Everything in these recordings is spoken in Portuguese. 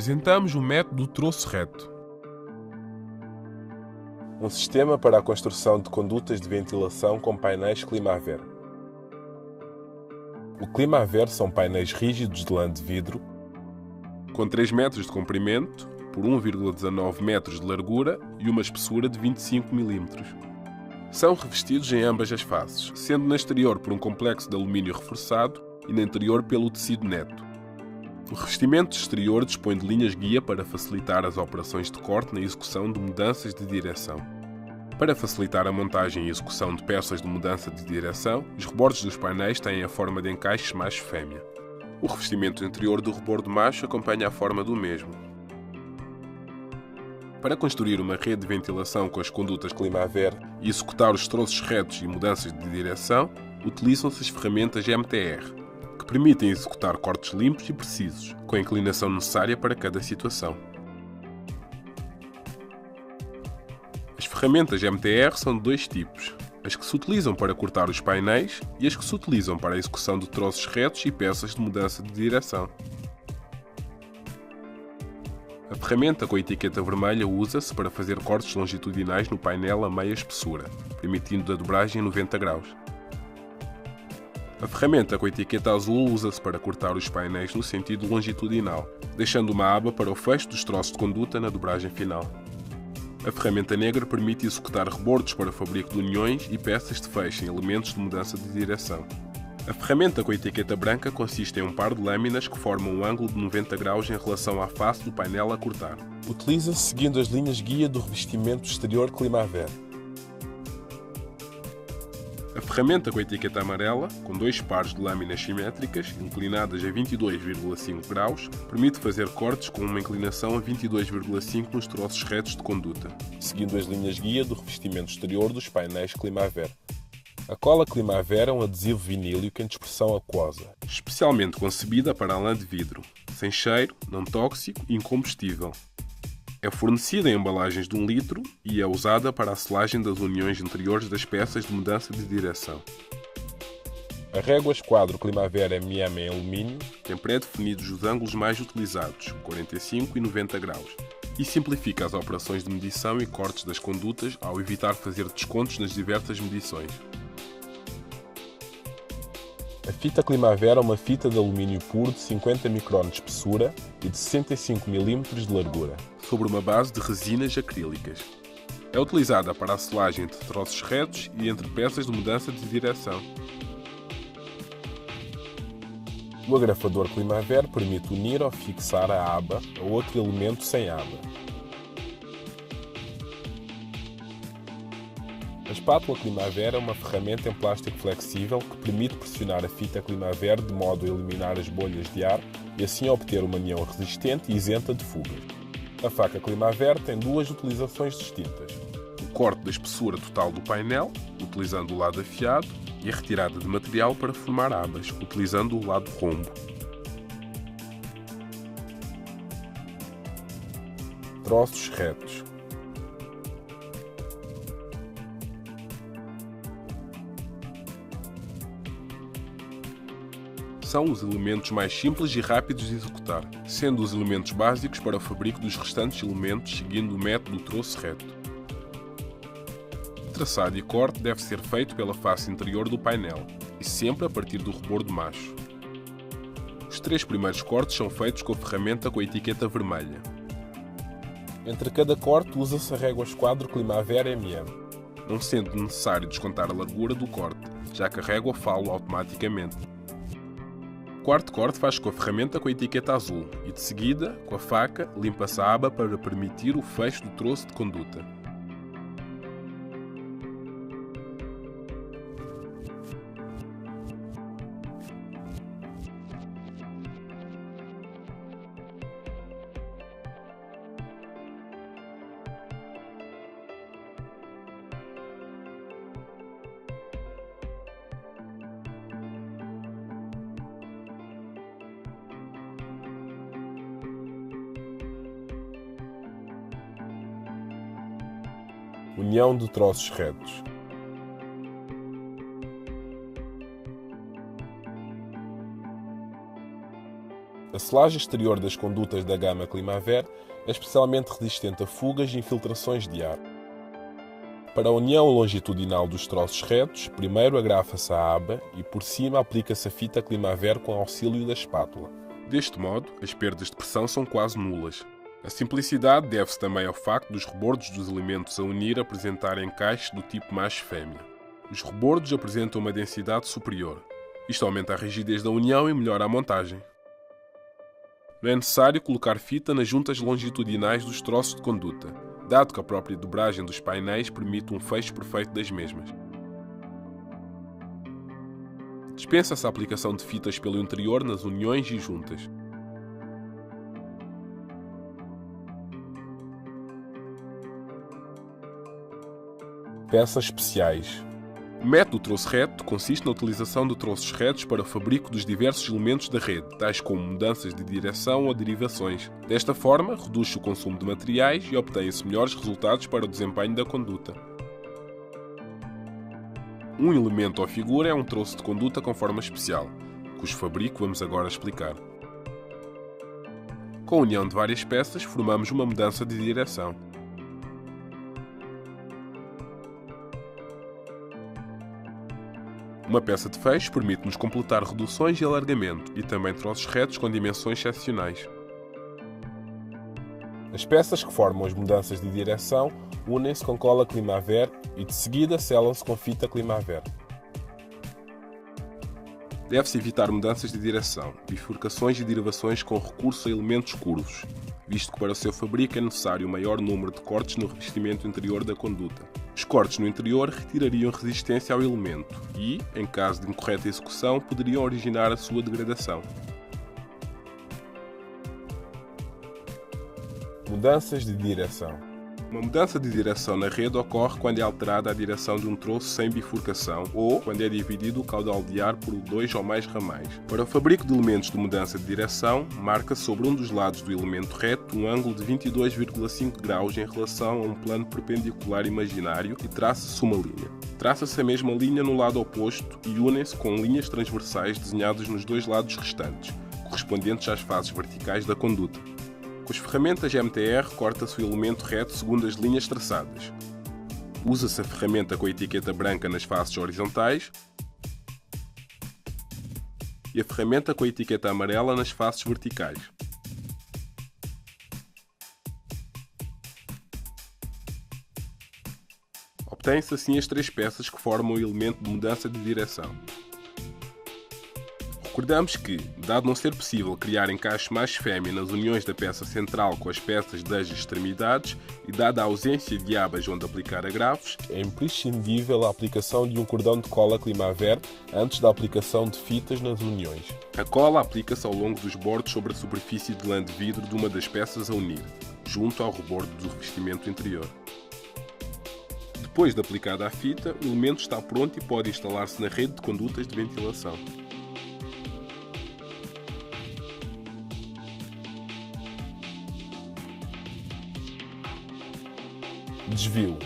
apresentamos o método troço reto. Um sistema para a construção de condutas de ventilação com painéis Climaver. O Climaver são painéis rígidos de lã de vidro Com 3 metros de comprimento por 1,19 metros de largura e uma espessura de 25 mm. São revestidos em ambas as faces, sendo na exterior por um complexo de alumínio reforçado e na interior pelo tecido neto. O revestimento exterior dispõe de linhas guia para facilitar as operações de corte na execução de mudanças de direção. Para facilitar a montagem e execução de peças de mudança de direção, os rebordes dos painéis têm a forma de encaixes macho-fêmea. O revestimento interior do rebordo macho acompanha a forma do mesmo. Para construir uma rede de ventilação com as condutas Climaver e executar os troços retos e mudanças de direção, utilizam-se as ferramentas MTR, que permitem executar cortes limpos e precisos, com a inclinação necessária para cada situação. As ferramentas MTR são de 2 tipos, as que se utilizam para cortar os painéis e as que se utilizam para a execução de troços retos e peças de mudança de direção. A ferramenta com a etiqueta vermelha usa-se para fazer cortes longitudinais no painel a meia espessura, permitindo a dobragem em 90 graus. A ferramenta com a etiqueta azul usa-se para cortar os painéis no sentido longitudinal, deixando uma aba para o fecho dos troços de conduta na dobragem final. A ferramenta negra permite executar rebordos para fabrico de uniões e peças de fecho em elementos de mudança de direção. A ferramenta com a etiqueta branca consiste em um par de lâminas que formam um ângulo de 90 graus em relação à face do painel a cortar. Utiliza-se seguindo as linhas guia do revestimento exterior Climaver. A ferramenta com a etiqueta amarela, com 2 pares de lâminas simétricas, inclinadas a 22,5 graus, permite fazer cortes com uma inclinação a 22,5 nos troços retos de conduta, seguindo as linhas guia do revestimento exterior dos painéis Climaver. A cola Climaver é um adesivo vinílico em dispersão aquosa, especialmente concebida para a lã de vidro, sem cheiro, não tóxico e incombustível. É fornecida em embalagens de 1 litro e é usada para a selagem das uniões interiores das peças de mudança de direção. A régua esquadro Climaver MM em alumínio tem pré-definidos os ângulos mais utilizados, 45 e 90 graus, e simplifica as operações de medição e cortes das condutas ao evitar fazer descontos nas diversas medições. A fita Climaver é uma fita de alumínio puro de 50 microns de espessura e de 65 mm de largura, sobre uma base de resinas acrílicas. É utilizada para a selagem de troços retos e entre peças de mudança de direção. O agrafador Climaver permite unir ou fixar a aba a outro elemento sem aba. A espátula Climaver é uma ferramenta em plástico flexível que permite pressionar a fita Climaver de modo a eliminar as bolhas de ar e assim obter uma união resistente e isenta de fugas. A faca Climaver tem 2 utilizações distintas: o corte da espessura total do painel, utilizando o lado afiado, e a retirada de material para formar abas, utilizando o lado rombo. Troços retos. São os elementos mais simples e rápidos de executar, sendo os elementos básicos para o fabrico dos restantes elementos seguindo o método troço reto. O traçado e corte deve ser feito pela face interior do painel e sempre a partir do rebordo macho. Os 3 primeiros cortes são feitos com a ferramenta com a etiqueta vermelha. Entre cada corte usa-se a régua esquadro Climaver MM, não sendo necessário descontar a largura do corte, já que a régua fala automaticamente. O quarto corte faz com a ferramenta com a etiqueta azul e, de seguida, com a faca, limpa-se a aba para permitir o fecho do troço de conduta. União de troços retos. A selagem exterior das condutas da gama Climaver é especialmente resistente a fugas e infiltrações de ar. Para a união longitudinal dos troços retos, primeiro agrafa-se a aba e por cima aplica-se a fita Climaver com auxílio da espátula. Deste modo, as perdas de pressão são quase nulas. A simplicidade deve-se também ao facto dos rebordos dos elementos a unir apresentarem encaixes do tipo macho-fêmea. Os rebordos apresentam uma densidade superior. Isto aumenta a rigidez da união e melhora a montagem. Não é necessário colocar fita nas juntas longitudinais dos troços de conduta, dado que a própria dobragem dos painéis permite um fecho perfeito das mesmas. Dispensa-se a aplicação de fitas pelo interior nas uniões e juntas. Peças especiais. O método do troço reto consiste na utilização de troços retos para o fabrico dos diversos elementos da rede, tais como mudanças de direção ou derivações. Desta forma, reduz-se o consumo de materiais e obtém-se melhores resultados para o desempenho da conduta. Um elemento ou figura é um troço de conduta com forma especial, cujo fabrico vamos agora explicar. Com a união de várias peças, formamos uma mudança de direção. Uma peça de fecho permite-nos completar reduções e alargamento, e também troços retos com dimensões seccionais. As peças que formam as mudanças de direção unem-se com cola Climaver e de seguida selam-se com fita Climaver. Deve-se evitar mudanças de direção, bifurcações e derivações com recurso a elementos curvos, visto que para o seu fabrico é necessário um maior número de cortes no revestimento interior da conduta. Os cortes no interior retirariam resistência ao elemento e, em caso de incorreta execução, poderiam originar a sua degradação. Mudanças de direção. Uma mudança de direção na rede ocorre quando é alterada a direção de um troço sem bifurcação ou quando é dividido o caudal de ar por 2 ou mais ramais. Para o fabrico de elementos de mudança de direção, marca sobre um dos lados do elemento reto um ângulo de 22,5 graus em relação a um plano perpendicular imaginário e traça-se uma linha. Traça-se a mesma linha no lado oposto e unem-se com linhas transversais desenhadas nos dois lados restantes, correspondentes às faces verticais da conduta. Com as ferramentas MTR, corta-se o elemento reto segundo as linhas traçadas. Usa-se a ferramenta com a etiqueta branca nas faces horizontais e a ferramenta com a etiqueta amarela nas faces verticais. Obtêm-se assim as três peças que formam o elemento de mudança de direção. Recordamos que, dado não ser possível criar encaixe macho-fêmea nas uniões da peça central com as peças das extremidades e dada a ausência de abas onde aplicar agrafos, é imprescindível a aplicação de um cordão de cola Climaver antes da aplicação de fitas nas uniões. A cola aplica-se ao longo dos bordos sobre a superfície de lã de vidro de uma das peças a unir, junto ao rebordo do revestimento interior. Depois de aplicada a fita, o elemento está pronto e pode instalar-se na rede de condutas de ventilação. Desvio.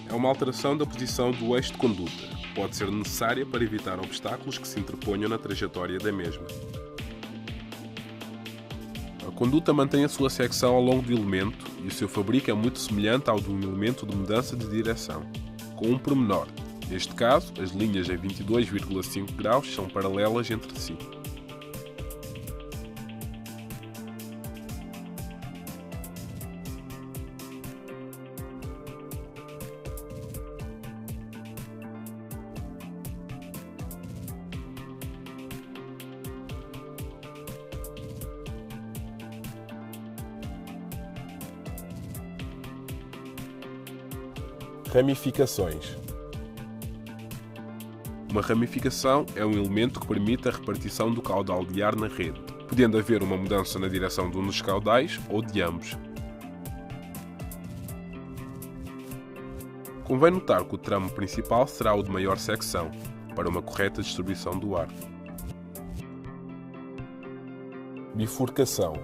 É uma alteração da posição do eixo de conduta. Pode ser necessária para evitar obstáculos que se interponham na trajetória da mesma. A conduta mantém a sua secção ao longo do elemento e o seu fabrico é muito semelhante ao de um elemento de mudança de direção, com um pormenor. Neste caso, as linhas em 22,5 graus são paralelas entre si. Ramificações. Uma ramificação é um elemento que permite a repartição do caudal de ar na rede, podendo haver uma mudança na direção de um dos caudais ou de ambos. Convém notar que o tramo principal será o de maior secção, para uma correta distribuição do ar. Bifurcação.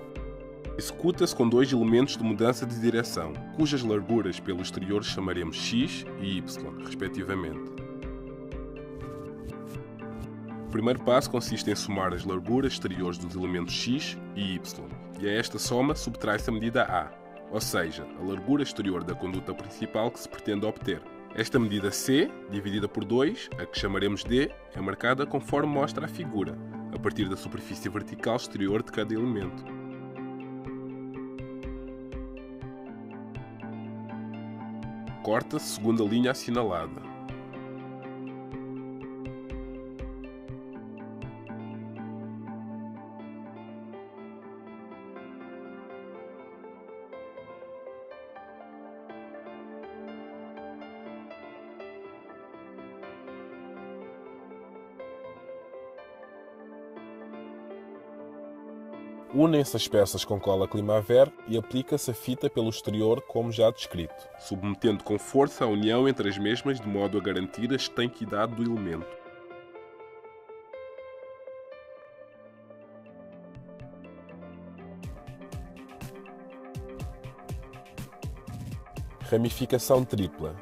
Executa-se com dois elementos de mudança de direção, cujas larguras pelo exterior chamaremos X e Y, respectivamente. O primeiro passo consiste em somar as larguras exteriores dos elementos x e y, e a esta soma subtrai-se a medida A, ou seja, a largura exterior da conduta principal que se pretende obter. Esta medida C, dividida por 2, a que chamaremos D, é marcada conforme mostra a figura, a partir da superfície vertical exterior de cada elemento. Corta-se segundo a linha assinalada. Unem-se as peças com cola Climaver e aplica-se a fita pelo exterior como já descrito, submetendo com força a união entre as mesmas de modo a garantir a estanquidade do elemento. Ramificação tripla.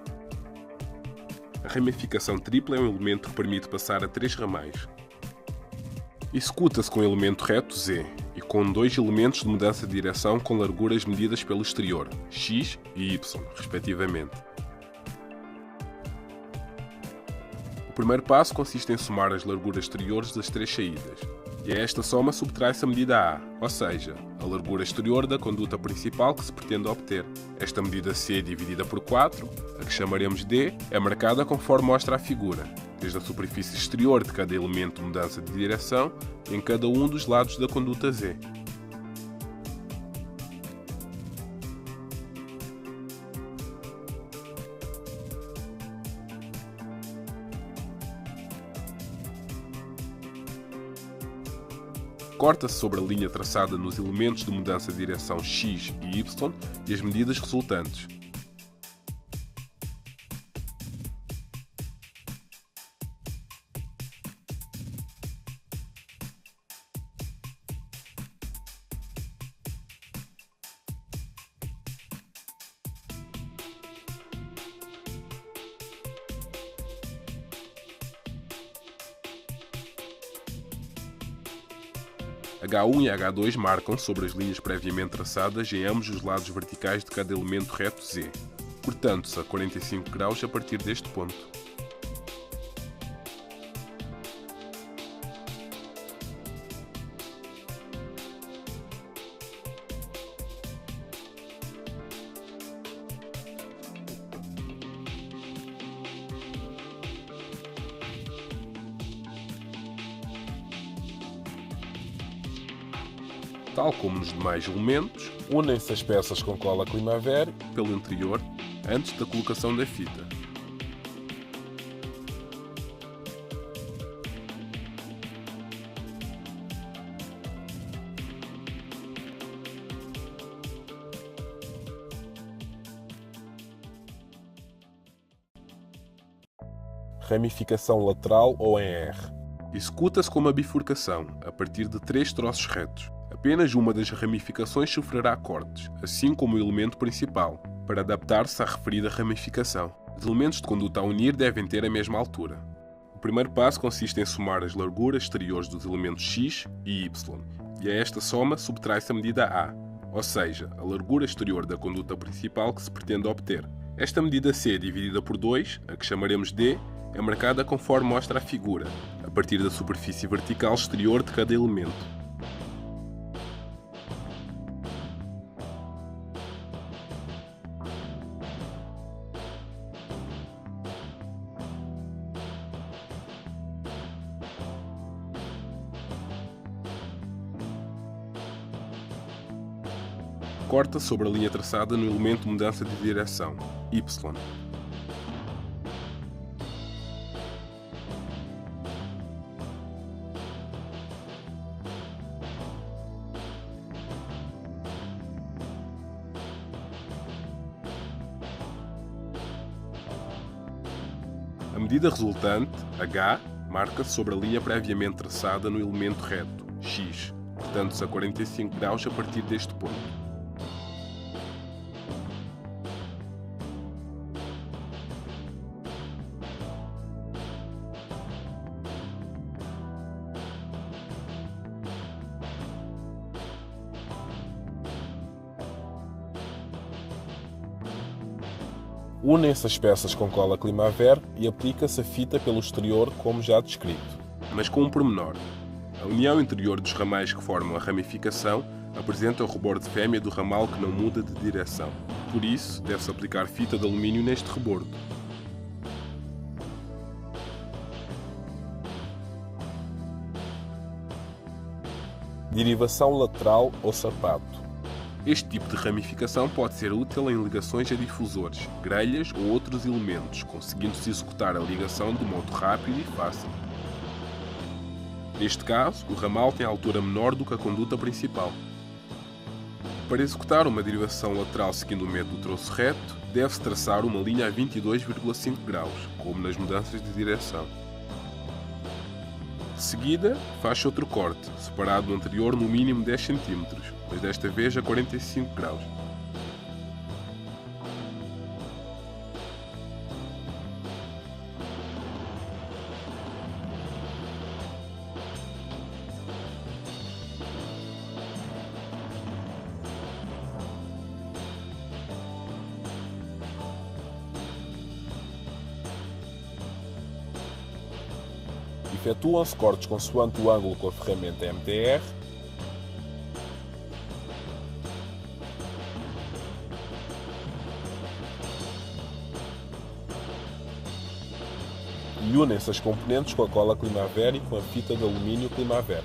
A ramificação tripla é um elemento que permite passar a 3 ramais. Executa-se com o elemento reto Z e com 2 elementos de mudança de direção com larguras medidas pelo exterior, x e y, respectivamente. O primeiro passo consiste em somar as larguras exteriores das 3 saídas, e a esta soma subtrai-se a medida A, ou seja, a largura exterior da conduta principal que se pretende obter. Esta medida C dividida por 4, a que chamaremos D, é marcada conforme mostra a figura, desde a superfície exterior de cada elemento de mudança de direção em cada um dos lados da conduta Z. Corta-se sobre a linha traçada nos elementos de mudança de direção x e y e as medidas resultantes. H1 e H2 marcam sobre as linhas previamente traçadas em ambos os lados verticais de cada elemento reto Z, cortando-se a 45 graus a partir deste ponto. Tal como nos demais elementos, unem-se as peças com cola Climaver pelo interior antes da colocação da fita. Ramificação lateral ou em R. Executa-se com uma bifurcação, a partir de 3 troços retos. Apenas uma das ramificações sofrerá cortes, assim como o elemento principal, para adaptar-se à referida ramificação. Os elementos de conduta a unir devem ter a mesma altura. O primeiro passo consiste em somar as larguras exteriores dos elementos x e y, e a esta soma subtrai-se a medida A, ou seja, a largura exterior da conduta principal que se pretende obter. Esta medida C dividida por 2, a que chamaremos D, é marcada conforme mostra a figura, a partir da superfície vertical exterior de cada elemento. Corta sobre a linha traçada no elemento de mudança de direção, Y. A medida resultante, H, marca-se sobre a linha previamente traçada no elemento reto, X, cortando-se a 45 graus a partir deste ponto. Unem-se as peças com cola Climaver e aplica-se a fita pelo exterior como já descrito. Mas com um pormenor. A união interior dos ramais que formam a ramificação apresenta o rebordo de fêmea do ramal que não muda de direção. Por isso, deve-se aplicar fita de alumínio neste rebordo. Derivação lateral ou sapato. Este tipo de ramificação pode ser útil em ligações a difusores, grelhas ou outros elementos, conseguindo-se executar a ligação de modo rápido e fácil. Neste caso, o ramal tem altura menor do que a conduta principal. Para executar uma derivação lateral seguindo o método do troço reto, deve-se traçar uma linha a 22,5 graus, como nas mudanças de direção. De seguida, faz outro corte, separado do anterior no mínimo 10 cm, mas desta vez a 45 graus. Efetuam-se cortes consoante o ângulo com a ferramenta MTR. E unem-se as componentes com a cola Climaver e com a fita de alumínio Climaver.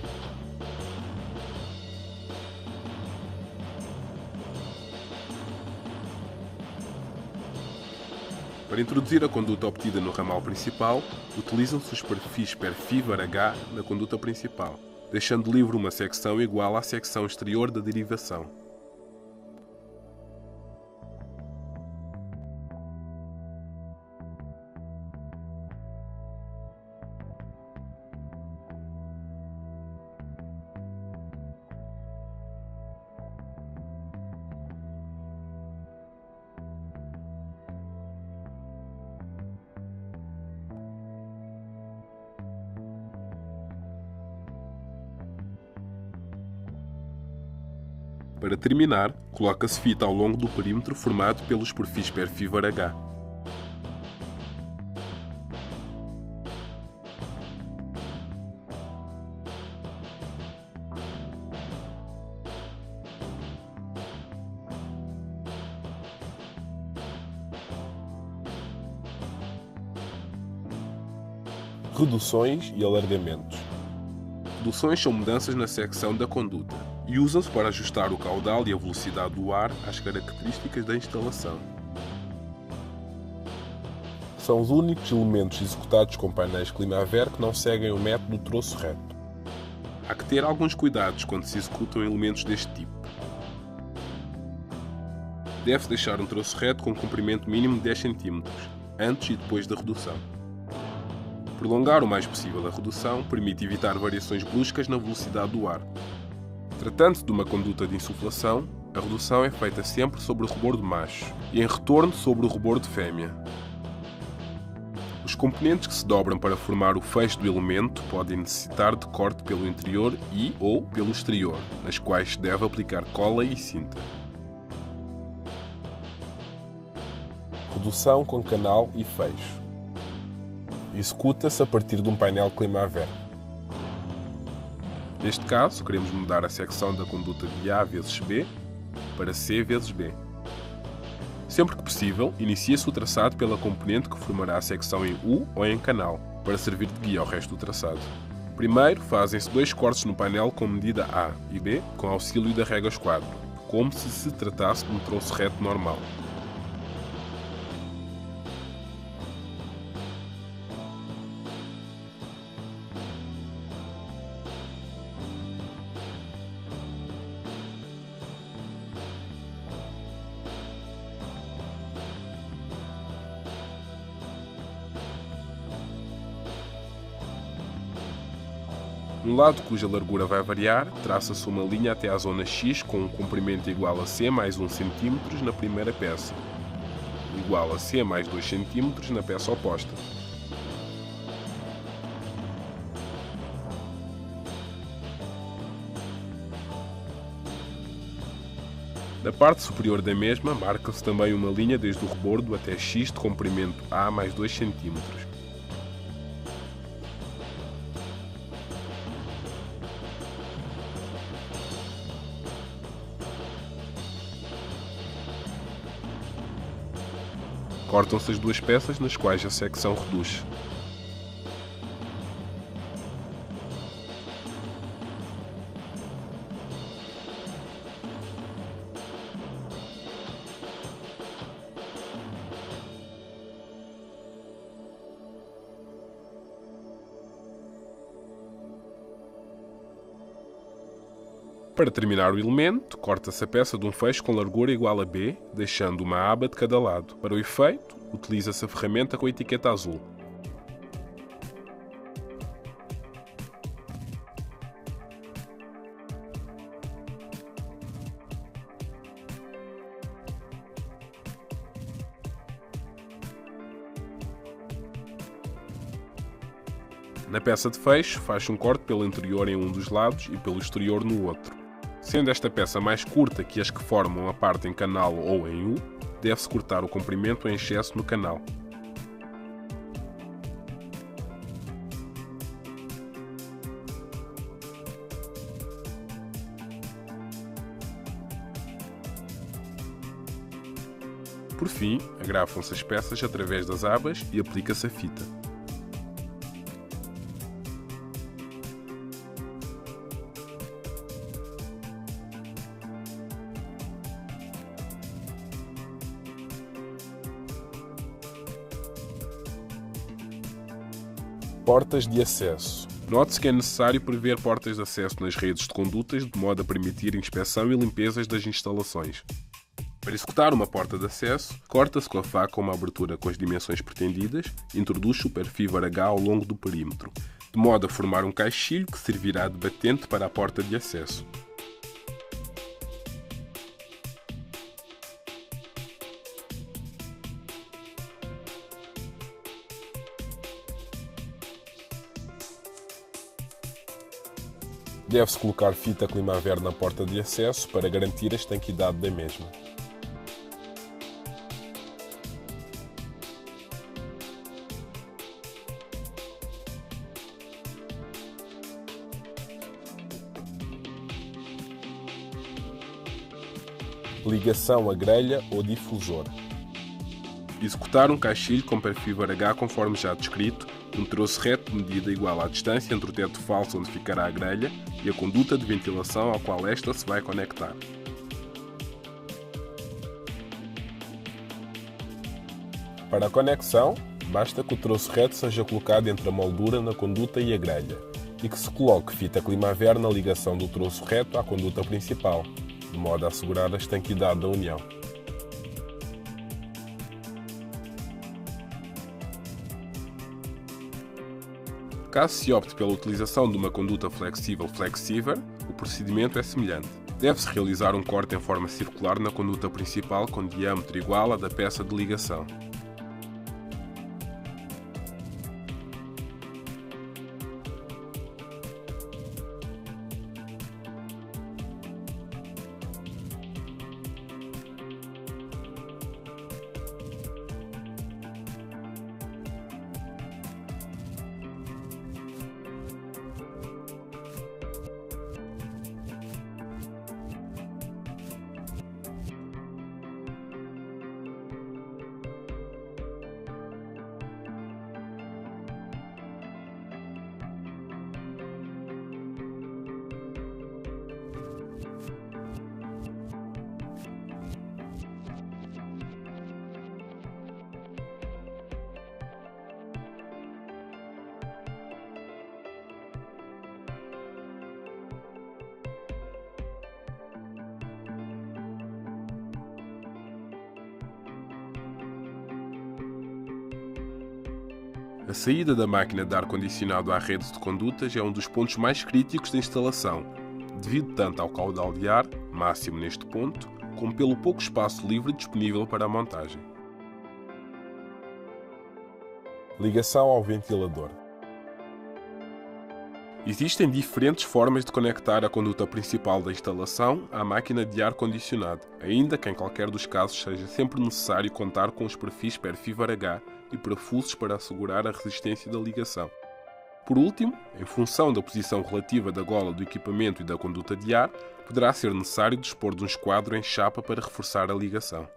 Para introduzir a conduta obtida no ramal principal, utilizam-se os perfis Perfib-H na conduta principal, deixando livre uma secção igual à secção exterior da derivação. Para terminar, coloca-se fita ao longo do perímetro formado pelos perfis Perfib-H. Reduções e alargamentos. Reduções são mudanças na secção da conduta e usam-se para ajustar o caudal e a velocidade do ar às características da instalação. São os únicos elementos executados com painéis Climaver que não seguem o método do troço reto. Há que ter alguns cuidados quando se executam elementos deste tipo. Deve-se deixar um troço reto com um comprimento mínimo de 10 cm, antes e depois da redução. Prolongar o mais possível a redução permite evitar variações bruscas na velocidade do ar. Tratando-se de uma conduta de insuflação, a redução é feita sempre sobre o rebordo macho e em retorno sobre o rebordo fêmea. Os componentes que se dobram para formar o feixe do elemento podem necessitar de corte pelo interior ou pelo exterior, nas quais se deve aplicar cola e cinta. Redução com canal e fecho. Executa-se a partir de um painel Climaver. Neste caso, queremos mudar a secção da conduta de A vezes B para C vezes B. Sempre que possível, inicia-se o traçado pela componente que formará a secção em U ou em canal, para servir de guia ao resto do traçado. Primeiro, fazem-se 2 cortes no painel com medida A e B, com auxílio da régua esquadro, como se tratasse de um troço reto normal. No lado cuja largura vai variar, traça-se uma linha até à zona X com um comprimento igual a C mais 1 cm na primeira peça, igual a C mais 2 cm na peça oposta. Na parte superior da mesma, marca-se também uma linha desde o rebordo até X de comprimento A mais 2 cm. Cortam-se as duas peças nas quais a secção reduz. Para terminar o elemento, corta-se a peça de um fecho com largura igual a B, deixando uma aba de cada lado. Para o efeito, utiliza-se a ferramenta com a etiqueta azul. Na peça de fecho, faz um corte pelo interior em um dos lados e pelo exterior no outro. Sendo esta peça mais curta que as que formam a parte em canal ou em U, deve-se cortar o comprimento em excesso no canal. Por fim, agrafam-se as peças através das abas e aplica-se a fita. Portas de acesso. Note-se que é necessário prever portas de acesso nas redes de condutas de modo a permitir inspeção e limpezas das instalações. Para executar uma porta de acesso, corta-se com a faca uma abertura com as dimensões pretendidas e introduz o perfívar H ao longo do perímetro, de modo a formar um caixilho que servirá de batente para a porta de acesso. Deve-se colocar fita Climaver na porta de acesso para garantir a estanquidade da mesma. Ligação a grelha ou difusor. Executar um caixilho com perfívar H conforme já descrito, um troço reto de medida igual à distância entre o teto falso onde ficará a grelha e a conduta de ventilação ao qual esta se vai conectar. Para a conexão, basta que o troço reto seja colocado entre a moldura na conduta e a grelha e que se coloque fita Climaver na ligação do troço reto à conduta principal, de modo a assegurar a estanquidade da união. Caso se opte pela utilização de uma conduta flexível, o procedimento é semelhante. Deve-se realizar um corte em forma circular na conduta principal com diâmetro igual à da peça de ligação. A saída da máquina de ar-condicionado à rede de condutas é um dos pontos mais críticos da instalação, devido tanto ao caudal de ar, máximo neste ponto, como pelo pouco espaço livre disponível para a montagem. Ligação ao ventilador. Existem diferentes formas de conectar a conduta principal da instalação à máquina de ar-condicionado, ainda que em qualquer dos casos seja sempre necessário contar com os perfis Perfívar H e parafusos para assegurar a resistência da ligação. Por último, em função da posição relativa da gola do equipamento e da conduta de ar, poderá ser necessário dispor de um esquadro em chapa para reforçar a ligação.